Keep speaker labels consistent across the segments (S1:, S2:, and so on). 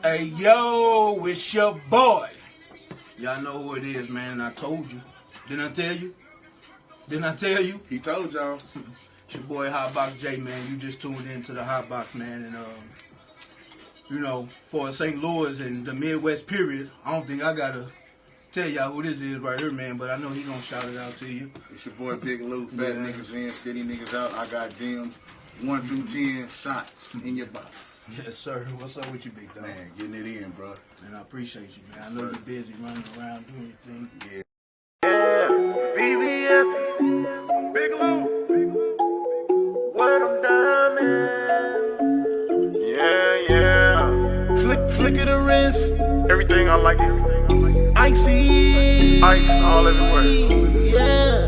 S1: Hey yo, it's your boy. Y'all know who it is, man. I told you. Didn't I tell you? Didn't I tell you?
S2: He told y'all.
S1: It's your boy Hotbox J, man. You just tuned into the Hotbox, man. And for St. Louis and the Midwest period, I don't think I gotta tell y'all who this is right here, man. But I know he gonna shout it out to you.
S2: It's your boy Big Lou. Fat niggas in, skinny niggas out. I got gems. 1 through 10 shots in your box.
S1: Yes, sir. What's up with you, big dog?
S2: Man, getting it in, bro.
S1: And I appreciate you, man. I know you're busy running around doing your thing.
S2: Yeah.
S3: BBF, Big Lou, what I'm diamond. Yeah.
S2: Flick of the wrist.
S3: Everything I like it.
S2: Icy.
S3: Ice all everywhere.
S2: Yeah.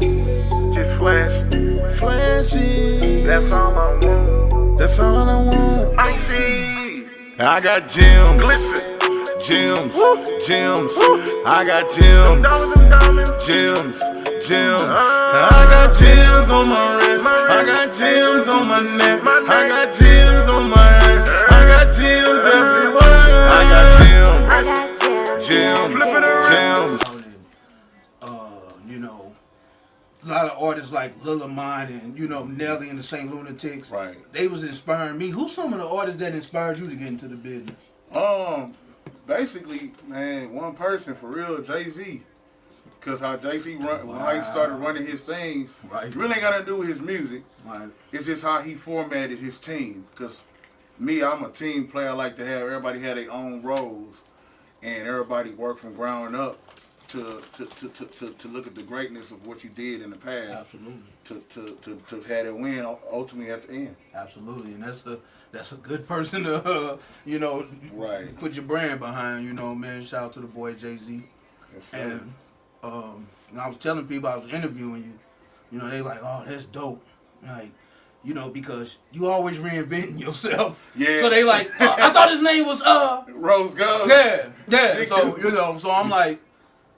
S3: Just flash.
S2: Flashy.
S3: That's all I want.
S2: That's all I want.
S3: Icy.
S2: I got gems.
S3: Glisten.
S2: Gems.
S3: Woo.
S2: Gems. I got gems.
S3: Diamonds.
S2: Gems. Gems. I got gems on my wrist. I got gems on my neck. I got gems on my head. I got gems everywhere. I got gems. Gems. Gems.
S1: A lot of artists like Lil Mine and, Nelly and the St. Lunatics.
S2: Right.
S1: They was inspiring me. Who's some of the artists that inspired you to get into the business?
S2: Basically, man, one person for real, Jay-Z. Cause how Jay-Z how he started running his things,
S1: right.
S2: Really ain't got nothing to do with his music.
S1: Right.
S2: It's just how he formatted his team. Cause me, I'm a team player. I like to have everybody have their own roles, and everybody work from ground up to look at the greatness of what you did in the past.
S1: Absolutely.
S2: To have it win ultimately at the end.
S1: Absolutely, and that's a good person to
S2: right.
S1: Put your brand behind. Man. Shout out to the boy Jay-Z.
S2: Yes, sir.
S1: And I was telling people I was interviewing you. They like, oh, that's dope. Like, because you always reinventing yourself.
S2: Yeah.
S1: So they like, I thought his name was
S2: Rose Gold.
S1: Yeah. So so I'm like,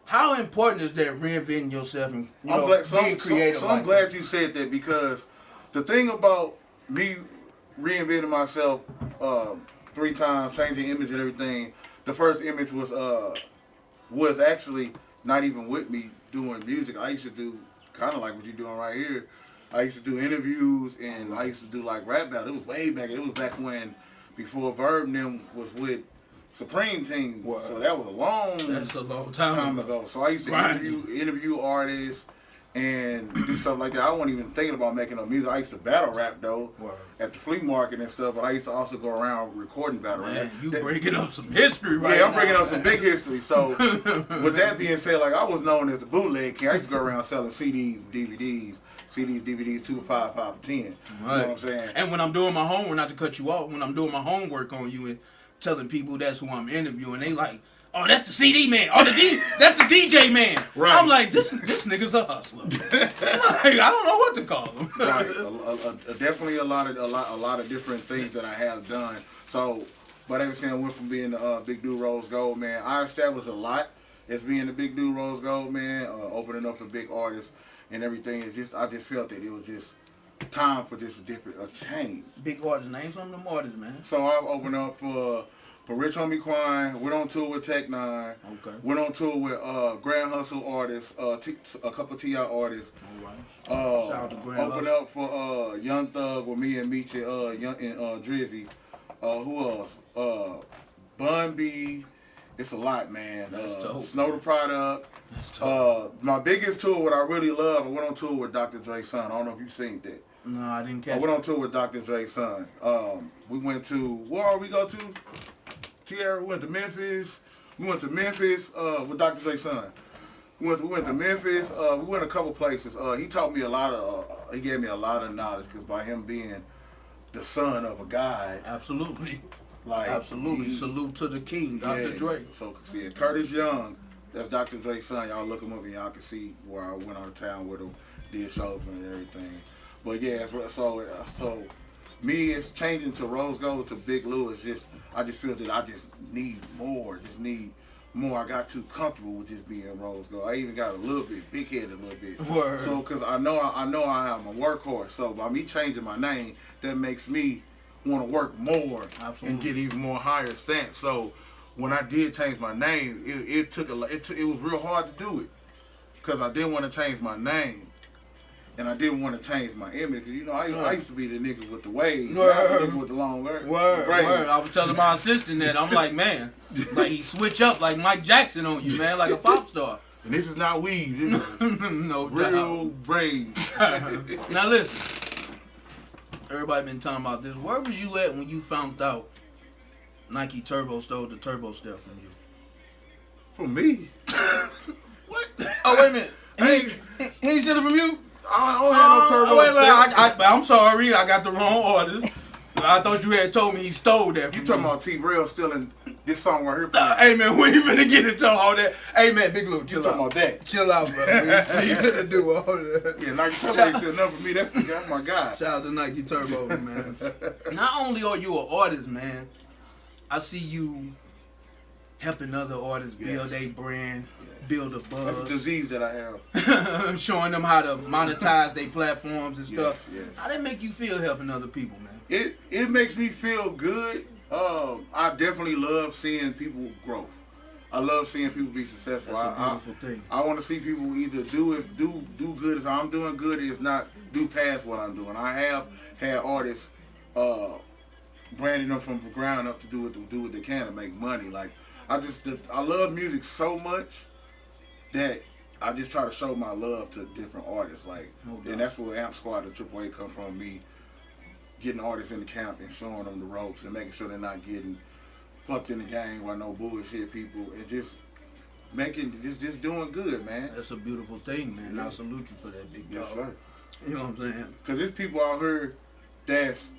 S1: how important is that reinventing yourself and being creative?
S2: I'm glad you said that, because the thing about me reinventing myself 3 times, changing image and everything. The first image was actually not even with me doing music. I used to do kind of like what you're doing right here. I used to do interviews and I used to do like rap battles. It was way back. It was back before Verb and them was with Supreme Team.
S1: Wow.
S2: So that was a long time ago. So I used to interview artists and do stuff like that. I wasn't even thinking about making no music. I used to battle rap though.
S1: Wow.
S2: At the flea market and stuff, but I used to also go around recording battle rap.
S1: You bringing up some history right now.
S2: Yeah, I'm bringing up some big history. So, with that being said, like I was known as the bootleg king. I used to go around selling CDs, DVDs, 2 5, 5 10. Right. You know what I'm saying?
S1: And when I'm doing my homework, not to cut you off, when I'm doing my homework on you and telling people that's who I'm interviewing, they like, oh, that's the CD man. Oh, that's the DJ man.
S2: Right.
S1: I'm like, this nigga's a hustler. Like, I don't know what to call him.
S2: Right. Definitely a lot of different things that I have done. So, but ever since I went from being the Big Dude Rose Gold, man, I established a lot as being the Big Dude Rose Gold, man, opening up for big artists and everything. I just felt that it was just time for just a change.
S1: Big artists, name some of them artists, man.
S2: So I've opened up for Rich Homie Quine, went on tour with Tech Nine.
S1: Okay.
S2: Went on tour with Grand Hustle artists, a couple T.I. artists.
S1: All right. Shout out to Grand
S2: Opened
S1: Hustle.
S2: up for Young Thug with me and Meech and Drizzy. Who else? Bun B. It's a lot, man.
S1: That's dope.
S2: Snow the Product.
S1: That's dope.
S2: My biggest tour, what I really love, I went on tour with Dr. Dre's son. I don't know if you've seen that.
S1: No, I didn't catch
S2: I went on tour with Dr. Dre's son. We went to, where we go to? Tierra, we went to Memphis. We went to Memphis with Dr. Dre's son. We went to Memphis. We went a couple places. He taught me he gave me a lot of knowledge, because by him being the son of a guy.
S1: Absolutely.
S2: Absolutely.
S1: Salute to the king, Dr. Dre.
S2: So, see, Curtis Young, that's Dr. Dre's son. Y'all look him up and y'all can see where I went out of town with him, did shows and everything. But yeah, so me, it's changing to Rose Gold to Big Lou. I just feel that I just need more. I got too comfortable with just being Rose Gold. I even got a little bit big-headed a little bit.
S1: Word.
S2: So, because I know I have my workhorse. So by me changing my name, that makes me want to work more
S1: Absolutely.
S2: and get even more higher stance. So when I did change my name, it was real hard to do it because I didn't want to change my name. And I didn't want to change my image. You know, I used to be the nigga with the waves. Now I'm the nigga with the long hair.
S1: Word. I was telling my assistant that. I'm like, man, like he switch up like Mike Jackson on you, man, like a pop star.
S2: And this is not weed. This is
S1: No
S2: real
S1: doubt.
S2: braids.
S1: Now listen, everybody been talking about this. Where was you at when you found out Nike Turbo stole the Turbo Step from you?
S2: For me?
S1: What? Oh, wait a minute.
S2: Hey,
S1: He ain't stealing from you?
S2: I don't have no turbo.
S1: Wait, I'm sorry. I got the wrong orders. I thought you had told me he stole that from
S2: You talking about T-Rail stealing this song right here?
S1: Hey, man, we ain't finna get into all that. Hey, man, Big Lou,
S2: You
S1: chill
S2: talking
S1: out.
S2: about that?
S1: Chill out, bro. We ain't finna do all that.
S2: Yeah, Nike Turbo ain't still enough for me. That's my guy.
S1: Shout out to Nike Turbo, man. Not only are you an artist, man, I see you helping other artists build
S2: Yes.
S1: their brand, build a
S2: That's a
S1: buzz,
S2: disease that I have.
S1: showing them how to monetize their platforms and stuff.
S2: Yes.
S1: How that make you feel helping other people, man?
S2: It makes me feel good. I definitely love seeing people grow. I love seeing people be successful.
S1: That's a beautiful thing.
S2: I want to see people either do good as I'm doing good, is not do past what I'm doing. I have had artists branding them from the ground up to do what they can to make money. Like I love music so much that I just try to show my love to different artists. Like,
S1: No doubt.
S2: and that's where Amp Squad and AAA come from. Me getting artists in the camp and showing them the ropes and making sure they're not getting fucked in the game by no bullshit people, and just doing good, man.
S1: That's a beautiful thing, man.
S2: Yeah.
S1: I salute you for that, big
S2: Yes,
S1: dog.
S2: sir.
S1: You know what I'm saying?
S2: Cause there's people out here that's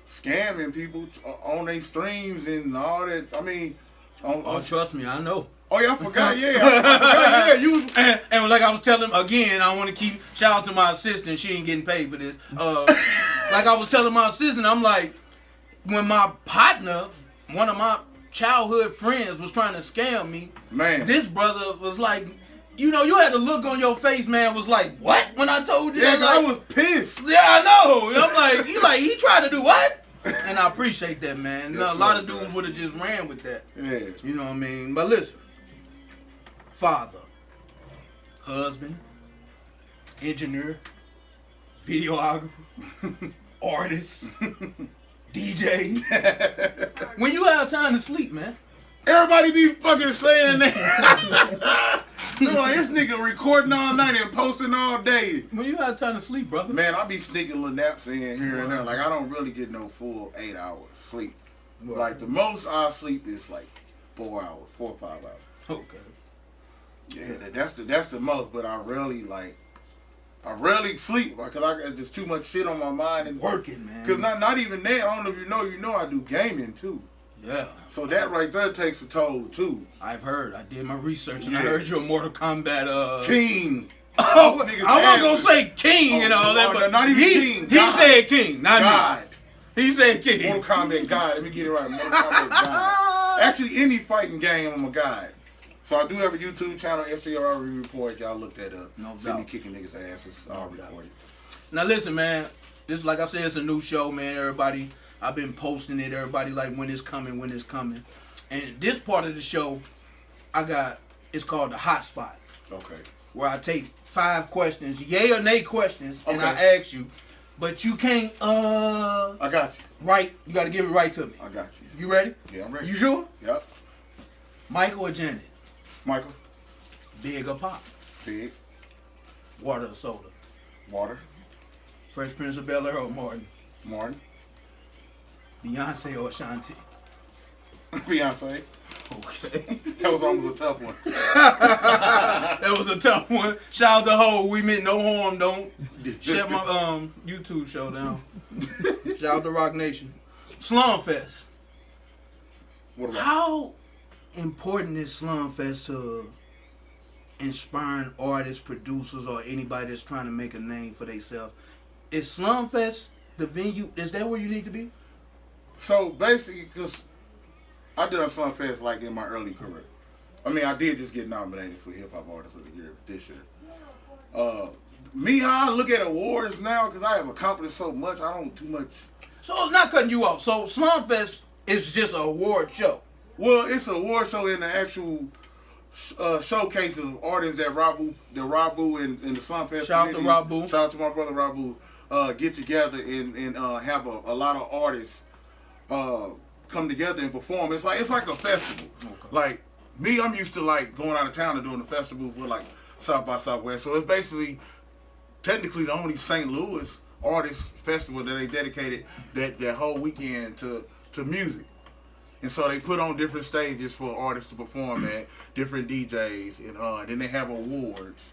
S2: scamming people on their streams and all that. I mean,
S1: Oh, trust me, I know.
S2: oh yeah, I forgot. Yeah, you.
S1: And like I was telling again, I want to keep shout out to my assistant. She ain't getting paid for this. Like I was telling my assistant, I'm like, when my partner, one of my childhood friends, was trying to scam me,
S2: Man.
S1: this brother was like, you know, you had a look on your face, man. Was like, what? When I told you
S2: Yeah,
S1: that,
S2: I
S1: like,
S2: was pissed.
S1: yeah, I know. I'm like, he tried to do what? And I appreciate that, man.
S2: Yes,
S1: A lot
S2: sir,
S1: of dudes
S2: bro.
S1: would have just ran with that.
S2: Yeah.
S1: You know what I mean? But listen, father, husband, engineer, videographer, artist, DJ. When you have time to sleep, man.
S2: Everybody be fucking saying that. They're like, this nigga recording all night and posting all day.
S1: When you have time to sleep, brother.
S2: Man, I be sneaking little naps in here and there. Like, I don't really get no full 8 hours sleep.
S1: Right.
S2: Like, the most I sleep is like 4 hours, 4 or 5 hours.
S1: Okay.
S2: Yeah, that's the most. But I rarely sleep because there's too much shit on my mind and
S1: Working, man.
S2: Because not even that. I don't know if you know I do gaming too.
S1: Yeah.
S2: So that right there takes a toll too.
S1: I've heard. I did my research and I
S2: Yeah.
S1: heard you're a Mortal Kombat.
S2: King.
S1: Oh,
S2: Niggas
S1: I wasn't gonna
S2: asses.
S1: say king and
S2: Oh,
S1: all that,
S2: no,
S1: but
S2: not even king.
S1: He
S2: God.
S1: said king, not
S2: God.
S1: me. He said king.
S2: Mortal Kombat God. Let me get it right. Mortal Kombat God. Actually, any fighting game, I'm a guy. So I do have a YouTube channel, SCR Report. Y'all look that up.
S1: No
S2: See me
S1: doubt.
S2: kicking niggas' asses. I'll
S1: doubt.
S2: report it.
S1: Now listen, man. This, like I said, it's a new show, man. Everybody, I've been posting it. Everybody like when it's coming, when it's coming. And this part of the show, it's called the Hot Spot,
S2: Okay.
S1: where I take 5 questions, yay or nay questions, and I
S2: Okay.
S1: ask you, but you can't
S2: I got you.
S1: right. You got to give it right to me.
S2: I got you.
S1: You ready?
S2: Yeah, I'm ready.
S1: You sure?
S2: Yep.
S1: Michael or Janet?
S2: Michael.
S1: Big or pop?
S2: Big.
S1: Water or soda?
S2: Water.
S1: Fresh Prince of Bel-Air or Martin?
S2: Martin.
S1: Beyonce or Ashanti?
S2: Beyonce.
S1: Okay.
S2: That was almost a tough one.
S1: That was a tough one. Shout out to Ho. We meant no harm. Don't shut my YouTube show down. Shout out to Rock Nation. Slumfest.
S2: What about
S1: How important is Slumfest to inspiring artists, producers, or anybody that's trying to make a name for themselves? Is Slumfest the venue? Is that where you need to be?
S2: So basically, because I done Slumfest like in my early career. I mean, I did just get nominated for Hip Hop Artist of the Year this year. Me, how I look at awards now, because I have accomplished so much, I don't too much
S1: So not cutting you off. So Slumfest is just an award show.
S2: Well, it's a award show in the actual showcase of artists that Rabu and the Slumfest.
S1: Shout out to Rabu.
S2: Shout out to my brother Rabu. Get together and have a lot of artists come together and perform. It's like a festival.
S1: Okay.
S2: Like me, I'm used to like going out of town and doing a festival for like South by Southwest. So it's basically technically the only St. Louis artist festival that they dedicated that whole weekend to music. And so they put on different stages for artists to perform at, different DJs, and then they have awards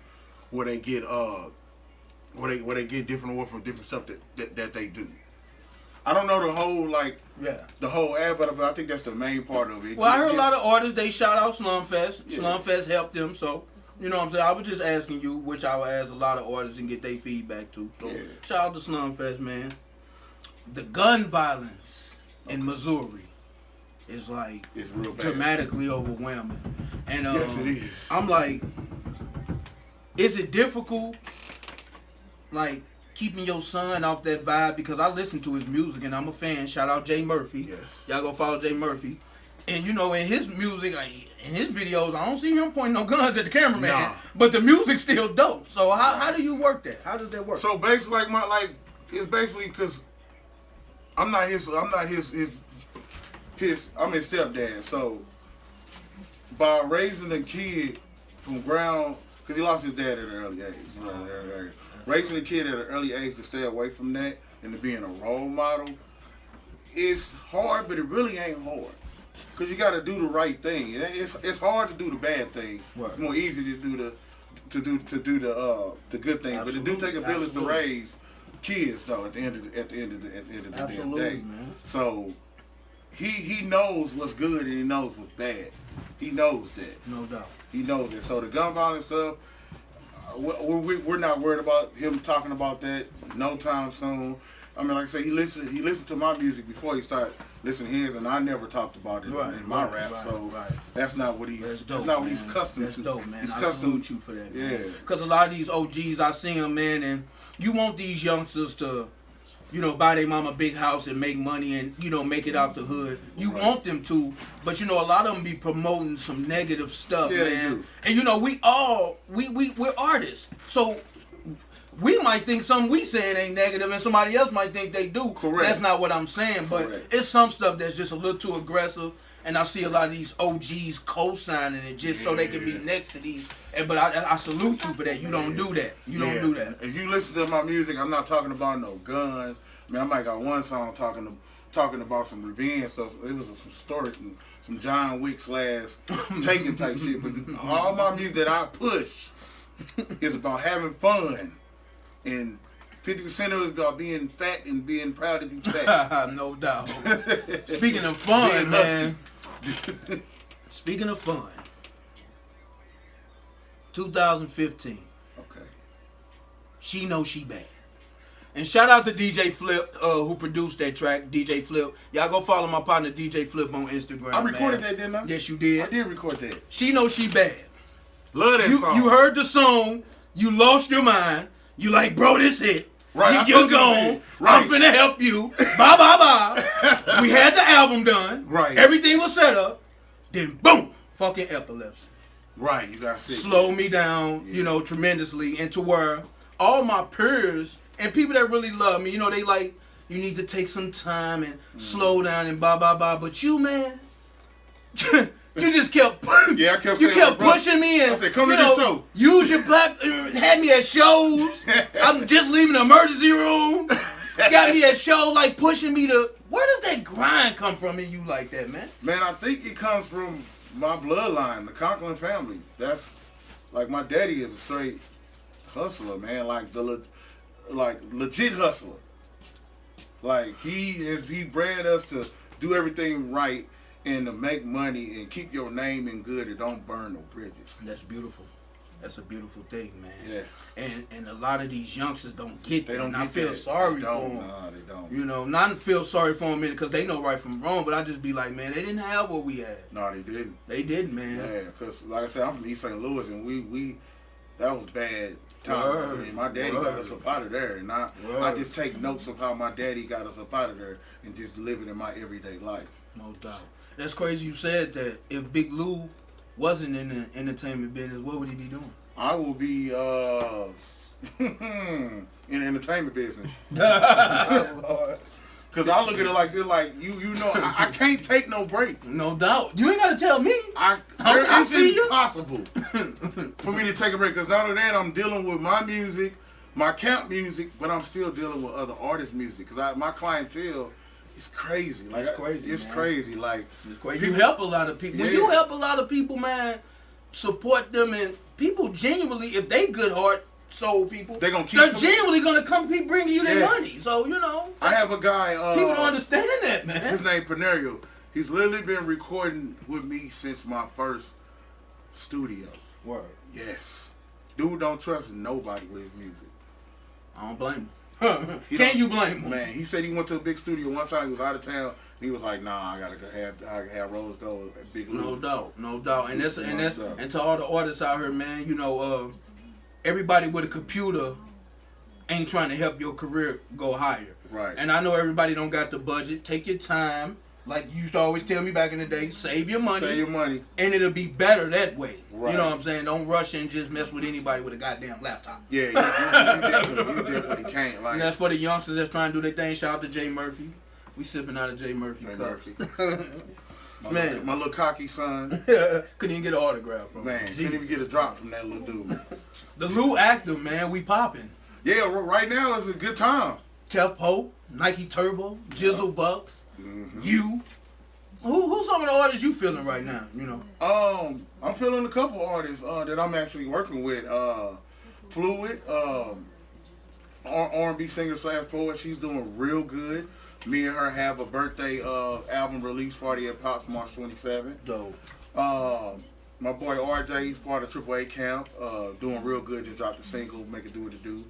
S2: where they get where they get different awards from different stuff that they do. I don't know the whole the whole ad, but I think that's the main part of it.
S1: Well, I heard a lot of artists, they shout out Slumfest.
S2: Yeah.
S1: Slumfest helped them, so you know what I'm saying. I was just asking you, which I would ask a lot of artists and get their feedback too. So
S2: Yeah.
S1: shout out to Slumfest, man. The gun violence in Missouri is like
S2: It's real bad.
S1: dramatically overwhelming, and
S2: Yes, it is.
S1: I'm like, is it difficult, like keeping your son off that vibe? Because I listen to his music and I'm a fan. Shout out Jay Murphy.
S2: Yes.
S1: Y'all go follow Jay Murphy. And you know, in his music, in his videos, I don't see him pointing no guns at the cameraman.
S2: Nah.
S1: But the music's still dope. So how do you work that? How does that work?
S2: So basically, it's basically because I'm his stepdad. So by raising a kid from ground, because he lost his dad at an early age. You know, raising a kid at an early age to stay away from that and to being a role model, it's hard, but it really ain't hard. Because you got to do the right thing. It's hard to do the bad thing.
S1: Right.
S2: It's more easy to do the good thing. But it do take a village to raise kids, though. At the end of the damn
S1: Absolutely,
S2: day.
S1: man.
S2: So he knows what's good and he knows what's bad. He knows that.
S1: No doubt.
S2: He knows it. So the gun violence stuff, we're not worried about him talking about that no time soon. I mean, like I said, he listened to my music before he started listening to his, and I never talked about it in my rap. So that's not what
S1: That's
S2: that's
S1: dope,
S2: not what
S1: man.
S2: he's accustomed
S1: That's
S2: to.
S1: dope, man.
S2: He's
S1: I
S2: accustomed.
S1: salute you for that,
S2: Yeah.
S1: man. Because a lot of these OGs, I see them, man, and you want these youngsters to, you know, buy their mama a big house and make money and, you know, make it out the hood. You
S2: Right.
S1: want them to, but, you know, a lot of them be promoting some negative stuff,
S2: Yeah, they
S1: man.
S2: do.
S1: And, you know, we're artists. So we might think something we saying ain't negative and somebody else might think they do.
S2: Correct.
S1: That's not what I'm saying, but
S2: Correct.
S1: it's some stuff that's just a little too aggressive. And I see a lot of these OGs co-signing it just so they can be
S2: Yeah.
S1: next to these. But I salute you for that. You don't do that. You don't do that.
S2: If you listen to my music, I'm not talking about no guns. Man, I might got one song talking about some revenge. So it was some stories, some John Wick / Taken type shit. But all my music that I push is about having fun, and 50% of it is about being fat and being proud to be fat.
S1: No doubt. Speaking of fun,
S2: Being
S1: man. Speaking of fun. 2015.
S2: Okay.
S1: She Know She Bad. And shout out to DJ Flip, who produced that track, DJ Flip. Y'all go follow my partner DJ Flip on Instagram.
S2: I recorded
S1: man.
S2: that, didn't I?
S1: Yes, you did.
S2: I did record that.
S1: She Know She Bad.
S2: Love that song.
S1: You heard the song, you lost your mind, you like, bro, this it.
S2: Right, I
S1: You're
S2: told you
S1: gone.
S2: this. Right.
S1: I'm finna help you. Bye, bye, bye. We had the album done.
S2: Right.
S1: Everything was set up. Then, boom, fucking epilepsy.
S2: Right, you got sick.
S1: Slow me down, you know, tremendously, into where all my peers and people that really love me, you know, they like, you need to take some time and slow down and blah, blah, blah. But you, man, you just kept
S2: Yeah, I kept
S1: you
S2: saying,
S1: kept
S2: bro,
S1: pushing me and
S2: I said, come
S1: you
S2: to this
S1: know,
S2: show.
S1: use your platform. Had me at shows. I'm just leaving the emergency room. Got me at shows, like pushing me to. Where does that grind come from in you like that, man?
S2: Man, I think it comes from my bloodline, the Conklin family. That's like my daddy is a straight hustler, man. Like legit hustler. Like he bred us to do everything right and to make money and keep your name in good and don't burn no bridges.
S1: That's beautiful. That's a beautiful thing, man.
S2: Yeah.
S1: And a lot of these youngsters don't get that.
S2: They don't
S1: and
S2: get
S1: I feel
S2: that.
S1: sorry
S2: They
S1: for
S2: don't.
S1: them.
S2: Nah, they don't.
S1: You know, not feel sorry for them because they know right from wrong, but I just be like, man, they didn't have what we had.
S2: No, they didn't.
S1: They didn't, man.
S2: Yeah, because like I said, I'm from East St. Louis and we that was bad time.
S1: Word.
S2: I mean, my daddy got
S1: Word.
S2: us up out of there, and I
S1: Word.
S2: just take notes of how my daddy got us up out of there and just live it in my everyday life.
S1: No doubt. That's crazy you said that. If Big Lou wasn't in the entertainment business, what would he be doing?
S2: I will be in the entertainment business. Cause I look at it like this, like you know, I can't take no break.
S1: No doubt. You ain't got to tell me.
S2: I
S1: I see
S2: it's
S1: you.
S2: impossible for me to take a break. Cause not only that, I'm dealing with my music, my camp music, but I'm still dealing with other artists' music. Cause my clientele is crazy. Like
S1: It's crazy,
S2: It's
S1: man.
S2: crazy. Like
S1: It's crazy. You help a lot of people. When
S2: Yeah.
S1: you help a lot of people, man, support them, and people genuinely, if they good heart soul people,
S2: They gonna keep
S1: they're
S2: them-
S1: genuinely gonna come keep bringing you their
S2: Yeah.
S1: money. So you know,
S2: I have a guy.
S1: people don't understand that, man.
S2: His name Panerio. He's literally been recording with me since my first studio.
S1: Word.
S2: Yes. Dude don't trust nobody with his music.
S1: I don't blame him.
S2: He
S1: Can
S2: don't-
S1: you blame him?
S2: Man, he said he went to a big studio one time. He was out of town. And he was like, "Nah, I gotta have Rose go at Big Lou."
S1: No doubt, no doubt. And that's
S2: No doubt.
S1: and to all the artists out here, man, you know, everybody with a computer ain't trying to help your career go higher.
S2: Right.
S1: And I know everybody don't got the budget. Take your time. Like you used to always tell me back in the day, save your money.
S2: Save your money.
S1: And it'll be better that way.
S2: Right.
S1: You know what I'm saying? Don't rush and just mess with anybody with a goddamn laptop.
S2: Yeah, you definitely can't. Like
S1: And that's for the youngsters that's trying to do their thing. Shout out to Jay Murphy. We sipping out of Jay Murphy
S2: Jay
S1: cups.
S2: Murphy.
S1: Man.
S2: my little cocky son.
S1: Couldn't even get an autograph from
S2: Man,
S1: him.
S2: couldn't even get a drop from that little dude.
S1: The Lou actor, man, we popping.
S2: Yeah, right now is a good time.
S1: Tef Pope, Nike Turbo, Jizzle Bucks,
S2: Mm-hmm.
S1: you. Who's some of the artists you feeling right now? You know,
S2: I'm feeling a couple artists that I'm actually working with. Fluid, R&B singer / poet. She's doing real good. Me and her have a birthday album release party at Pops March 27th.
S1: dope.
S2: My boy RJ, he's part of Triple A Camp, doing real good. Just dropped a single, Make It Do What It Do.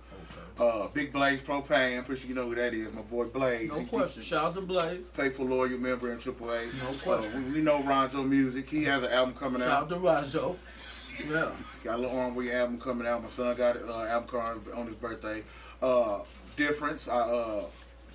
S2: Big Blaze Propane, I'm pretty sure you know who that is. My boy Blaze.
S1: No
S2: He-
S1: question. Shout out to Blaze.
S2: Faithful loyal member in Triple A.
S1: No question.
S2: We know Ronzo Music. He has an album coming
S1: Shout
S2: out.
S1: out to Rajo. Yeah.
S2: Got a little R&B album coming out. My son got an album coming on his birthday. Difference.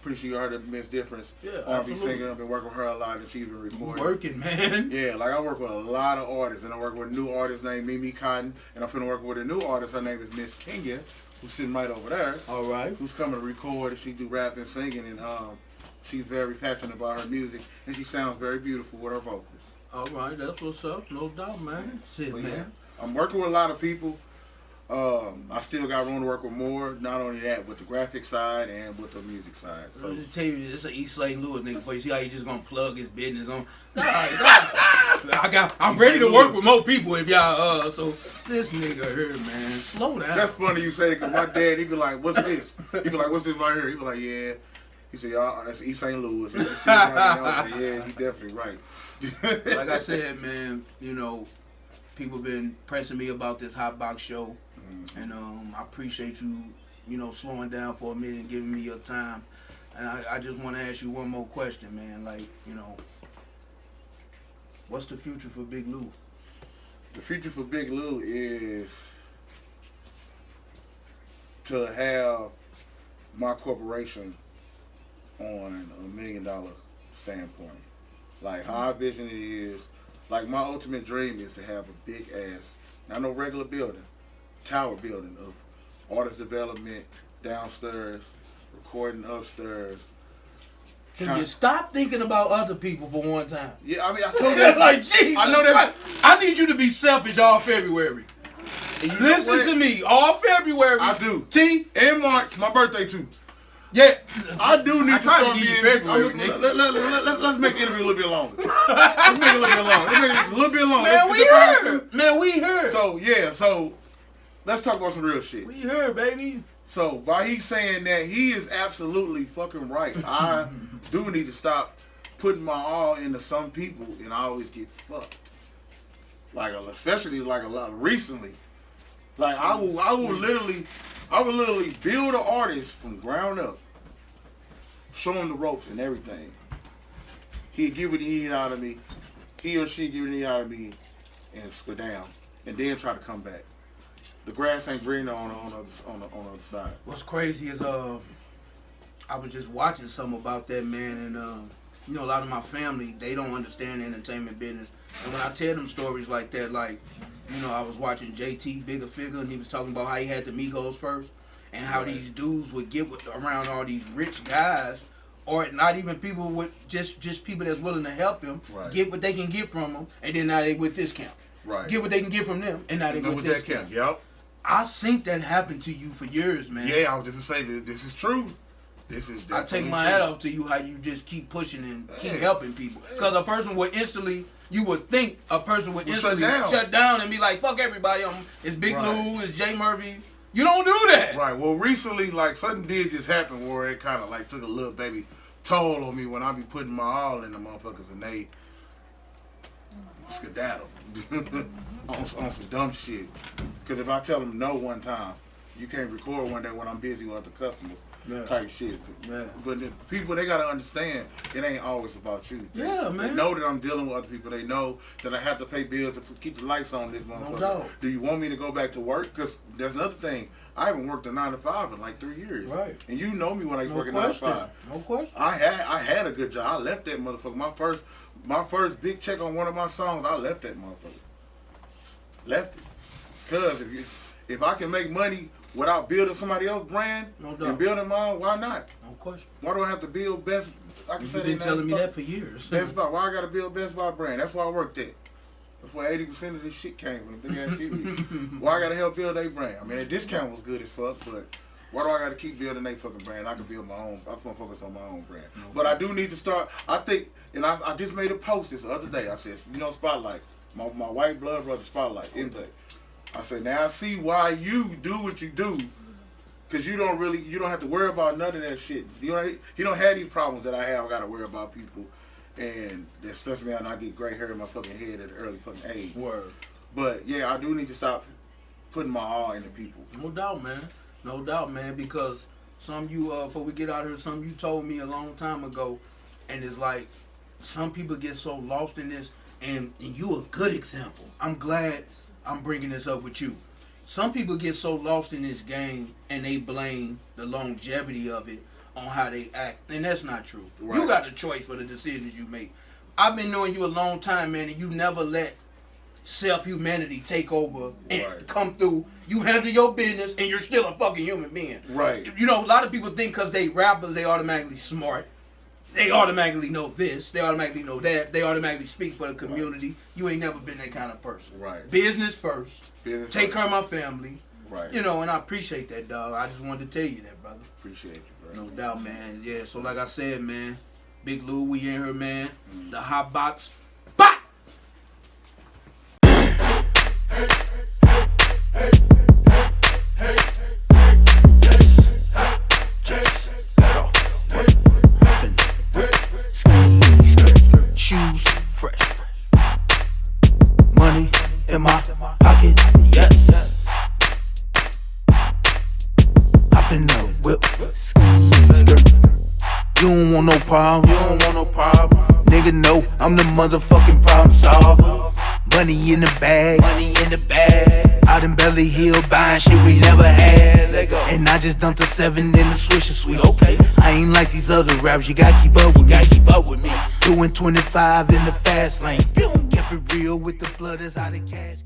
S2: Pretty sure you heard of Miss Difference.
S1: Yeah,
S2: R&B
S1: absolutely.
S2: singer. I've been working with her a lot, and she's been recording.
S1: Working, man.
S2: Yeah, like I work with a lot of artists, and I work with a new artist named Mimi Cotton, and I'm finna work with a new artist. Her name is Miss Kenya, who's sitting right over there.
S1: All right.
S2: Who's coming to record, and she do rap and singing, and she's very passionate about her music, and she sounds very beautiful with her vocals.
S1: All right. That's what's up. No doubt, man. Shit,
S2: But yeah,
S1: man.
S2: I'm working with a lot of people. I still got room to work with more. Not only that, with the graphic side and with the music side.
S1: I'll
S2: So,
S1: just tell you, this is an East St. Louis nigga. But you see how you just gonna plug his business on? I'm ready to work with more people if y'all. So this nigga here, man, slow down.
S2: that's funny you say that, because my dad, he be like, "What's this?" He be like, "What's this right here?" He be like, "Yeah." He said, "Y'all, that's East St. Louis." He still right now. I was like, yeah, you definitely right.
S1: Like I said, man, you know, people been pressing me about this Hot Box show, and I appreciate you, you know, slowing down for a minute and giving me your time. And I just want to ask you one more question, man. Like, you know, what's the future for Big Lou?
S2: The future for Big Lou is to have my corporation on $1 million standpoint. Like how I vision it is, like my ultimate dream is to have a big ass, not no regular building, tower building of artist development downstairs, recording upstairs.
S1: Can you stop thinking about other people for one time?
S2: Yeah, I mean, I told you.
S1: Like, Jesus
S2: I know that.
S1: Christ. I need you to be selfish all February.
S2: And you know
S1: Listen
S2: what?
S1: to me, all February.
S2: I do.
S1: T,
S2: In March, my birthday too.
S1: yeah.
S2: I do need
S1: I
S2: to
S1: tried to
S2: start
S1: give you
S2: being.
S1: February, nigga.
S2: Let's make the interview a little bit longer. Let's make it a little bit longer. Let's make it a little bit longer.
S1: Man,
S2: Let's
S1: we
S2: get the
S1: heard. Man, we heard.
S2: So yeah, so let's talk about some real shit.
S1: We heard, baby.
S2: So by he saying that, he is absolutely fucking right. I do need to stop putting my all into some people, and I always get fucked. Like especially like a lot recently. Like I will literally build an artist from ground up, show him the ropes and everything. He'd get what he need out of me. He or she get what he need out of me, and go down, and then try to come back. the grass ain't greener on the other side.
S1: What's crazy is I was just watching something about that, man, and you know, a lot of my family, they don't understand the entertainment business. And when I tell them stories like that, like, you know, I was watching JT Bigger Figure, and he was talking about how he had the Migos first, and how these dudes would get around all these rich guys, or not even people with just people that's willing to help him, get what they can get from them, and then now they with this camp.
S2: Right.
S1: Get what they can get from them, and now they with this camp.
S2: Yep.
S1: I think that happened to you for years, man.
S2: Yeah, I was just gonna say that this is true. This is definitely
S1: I take my hat off to you how you just keep pushing and keep helping people. Because a person would instantly, you would think a person would instantly shut down and be like, fuck everybody. It's Big Lou, it's Jay Murphy. You don't do that.
S2: Right. Well, recently, like, something did just happen where it kind of, like, took a little baby toll on me when I be putting my all in the motherfuckers and they skedaddle on some dumb shit. Because if I tell them no one time, you can't record one day when I'm busy with other customers. Type shit. But the people, they gotta understand it ain't always about you. They know that I'm dealing with other people. They know that I have to pay bills to keep the lights on this motherfucker.
S1: No.
S2: Do you want me to go back to work? Because there's another thing. I haven't worked a 9 to 5 in like 3 years.
S1: Right.
S2: And you know me when I was working 9 to 5.
S1: No question.
S2: I had a good job. I left that motherfucker. My first big check on one of my songs, I left that motherfucker. Left it. Cause if I can make money without building somebody else's brand and building mine, why not?
S1: No question.
S2: Why do I have to build Best?
S1: You've been telling me that for years.
S2: Best Buy. Why I gotta build Best Buy brand? That's why I worked at. That's where 80% of this shit came from, the big ass TV. Why I gotta help build their brand? I mean, the discount was good as fuck, but why do I gotta keep building their fucking brand? I can build my own. I can focus on my own brand. But I do need to start. I think, and I just made a post this the other day. I said, you know, Spotlight, my white blood brother Spotlight, MJ. I said, now I see why you do what you do. Cause you don't have to worry about none of that shit. You don't have these problems that I have. I gotta worry about people, and especially when I get gray hair in my fucking head at an early fucking age.
S1: Word.
S2: But yeah, I do need to stop putting my all into people.
S1: No doubt, man. No doubt, man. Because some you before we get out here, some you told me a long time ago, and it's like some people get so lost in this, and you a good example. I'm glad I'm bringing this up with you. Some people get so lost in this game and they blame the longevity of it on how they act, and that's not true. Right. You got the choice for the decisions you make. I've been knowing you a long time, man, and you never let self-humanity take over and come through. You handle your business and you're still a fucking human being.
S2: Right.
S1: You know, a lot of people think because they rappers, they automatically smart. They automatically know this. They automatically know that. They automatically speak for the community. Right. You ain't never been that kind of person.
S2: Right.
S1: Business first. Take care of my family.
S2: Right.
S1: You know, and I appreciate that, dog. I just wanted to tell you that, brother.
S2: Appreciate you, bro.
S1: No doubt, man. Yeah, so like I said, man, Big Lou, we in here, man. The hot box. Bop! Shoes fresh, money in my pocket, yes. Hop in the whip, skirt. You don't want no problem, Nigga, no, I'm the motherfucking problem solver. Money in the bag, Out in Belly Hill buying shit we never had. Let go. And I just dumped a 7 in the Swisher Sweet. Okay, I ain't like these other rappers. You gotta keep up with me. Doing 25 in the fast lane. Kept it real with the blood as out of cash.